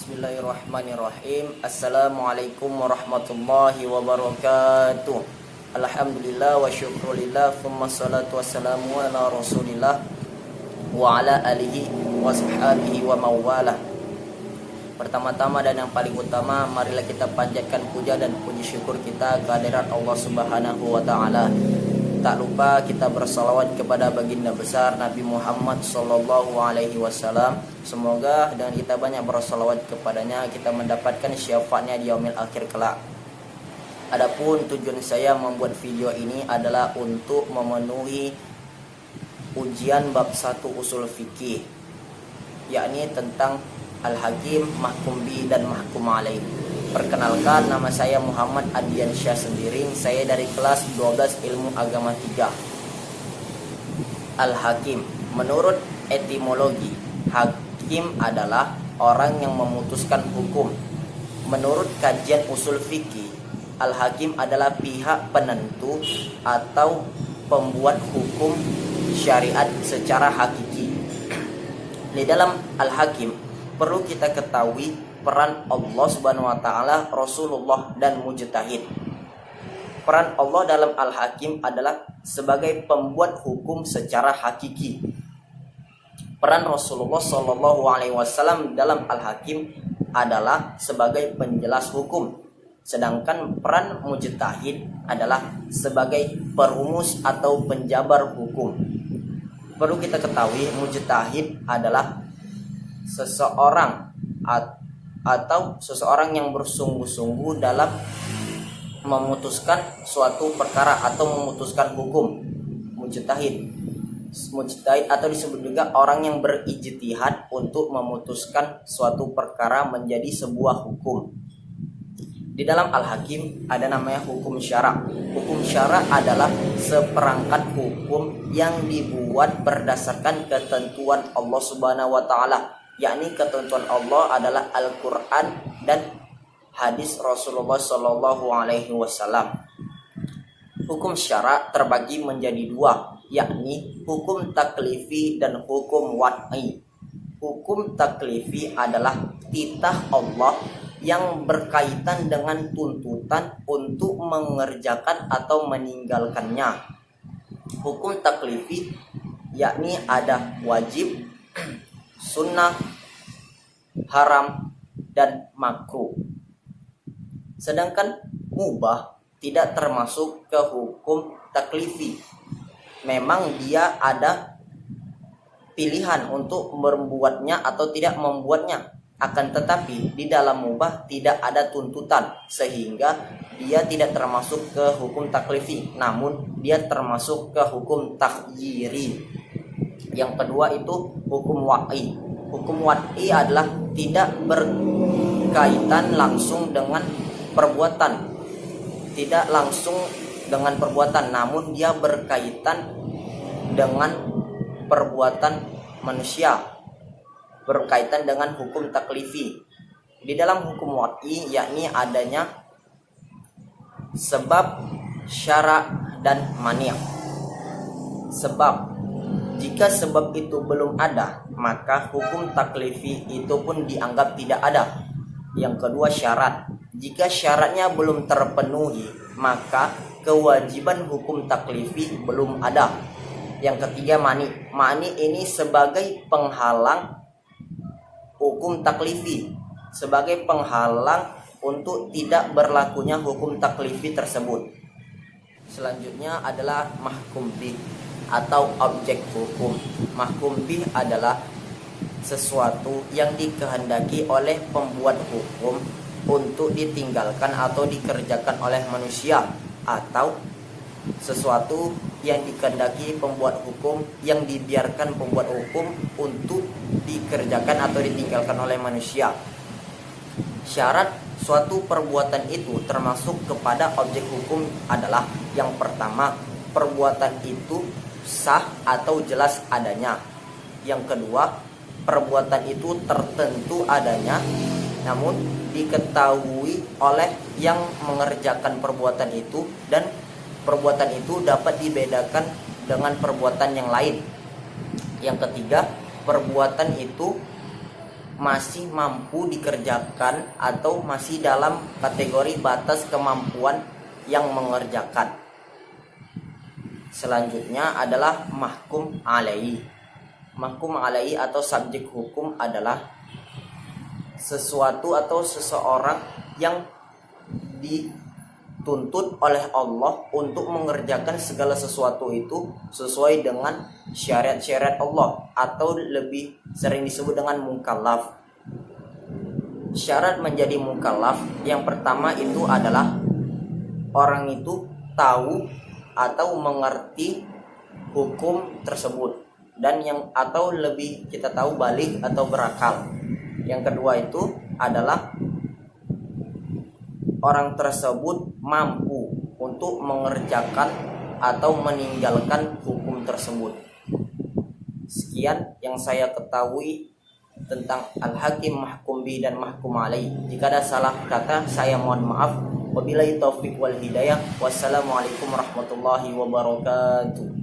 Bismillahirrahmanirrahim. Assalamualaikum warahmatullahi wabarakatuh. Alhamdulillah wa syukrulillah, thumma salatu wassalamu ala rasulillah wa ala alihi wa sahbihi wa mawalah. Pertama-tama dan yang paling utama, marilah kita panjatkan puja dan puji syukur kita kehadirat Allah Subhanahu wa taala. Tak lupa kita bersalawat kepada baginda besar Nabi Muhammad sallallahu alaihi wasallam. Semoga dengan kita banyak bersalawat kepadanya, kita mendapatkan syafaatnya di yaumil akhir kelak. Adapun tujuan saya membuat video ini adalah untuk memenuhi ujian bab 1 usul fikih, yakni tentang al-hakim, mahkum bi dan mahkum alaih. Perkenalkan, nama saya Muhammad Adiansyah Sembiring. Saya dari kelas 12 Ilmu Agama 3. Al-hakim, menurut etimologi, hakim adalah orang yang memutuskan hukum. Menurut kajian usul fikih, al-hakim adalah pihak penentu atau pembuat hukum syariat secara hakiki. Di dalam al-hakim perlu kita ketahui peran Allah Subhanahu wa taala, Rasulullah dan mujtahid. Peran Allah dalam al-hakim adalah sebagai pembuat hukum secara hakiki. Peran Rasulullah sallallahu alaihi wasallam dalam al-hakim adalah sebagai penjelas hukum. Sedangkan peran mujtahid adalah sebagai perumus atau penjabar hukum. Perlu kita ketahui, mujtahid adalah seseorang atau seseorang yang bersungguh-sungguh dalam memutuskan suatu perkara atau memutuskan hukum. Mujtahid atau disebut juga orang yang berijtihad untuk memutuskan suatu perkara menjadi sebuah hukum. Di dalam al-hakim ada namanya hukum syara'. Hukum syara' adalah seperangkat hukum yang dibuat berdasarkan ketentuan Allah Subhanahu wa taala, yakni ketentuan Allah adalah Al-Quran dan hadis Rasulullah Sallallahu Alaihi Wasallam. Hukum syara' terbagi menjadi dua, yakni hukum taklifi dan hukum wad'i. Hukum taklifi adalah titah Allah yang berkaitan dengan tuntutan untuk mengerjakan atau meninggalkannya. Hukum taklifi yakni ada wajib, sunnah, haram, dan makruh. Sedangkan mubah tidak termasuk ke hukum taklifi. Memang dia ada pilihan untuk membuatnya atau tidak membuatnya. Akan tetapi di dalam mubah tidak ada tuntutan, sehingga dia tidak termasuk ke hukum taklifi, namun dia termasuk ke hukum takhyiri. Yang kedua itu hukum wad'i. Hukum wad'i adalah tidak berkaitan langsung dengan perbuatan. Tidak langsung dengan perbuatan, namun dia berkaitan dengan perbuatan manusia. Berkaitan dengan hukum taklifi. Di dalam hukum wad'i yakni adanya sebab, syara' dan mani'. Sebab, jika sebab itu belum ada, maka hukum taklifi itu pun dianggap tidak ada. Yang kedua syarat. Jika syaratnya belum terpenuhi, maka kewajiban hukum taklifi belum ada. Yang ketiga mani'. Mani' ini sebagai penghalang hukum taklifi, sebagai penghalang untuk tidak berlakunya hukum taklifi tersebut. Selanjutnya adalah mahkum bih atau objek hukum. Mahkum bih adalah sesuatu yang dikehendaki oleh pembuat hukum untuk ditinggalkan atau dikerjakan oleh manusia, atau sesuatu yang dikehendaki pembuat hukum yang dibiarkan pembuat hukum untuk dikerjakan atau ditinggalkan oleh manusia. Syarat suatu perbuatan itu termasuk kepada objek hukum adalah yang pertama, perbuatan itu sah atau jelas adanya. Yang kedua, perbuatan itu tertentu adanya, namun diketahui oleh yang mengerjakan perbuatan itu, dan perbuatan itu dapat dibedakan dengan perbuatan yang lain. Yang ketiga, perbuatan itu masih mampu dikerjakan atau masih dalam kategori batas kemampuan yang mengerjakan. Selanjutnya adalah mahkum alaihi. Mahkum alaihi atau subjek hukum adalah sesuatu atau seseorang yang dituntut oleh Allah untuk mengerjakan segala sesuatu itu sesuai dengan syariat-syariat Allah, atau lebih sering disebut dengan mukallaf. Syarat menjadi mukallaf yang pertama itu adalah orang itu tahu atau mengerti hukum tersebut, dan yang atau lebih kita tahu balik atau berakal. Yang kedua itu adalah orang tersebut mampu untuk mengerjakan atau meninggalkan hukum tersebut. Sekian yang saya ketahui tentang al-hakim, mahkum bih, dan mahkum alaih. Jika ada salah kata, saya mohon maaf. Wabillahi taufiq wal hidayah. Wassalamualaikum warahmatullahi wabarakatuh.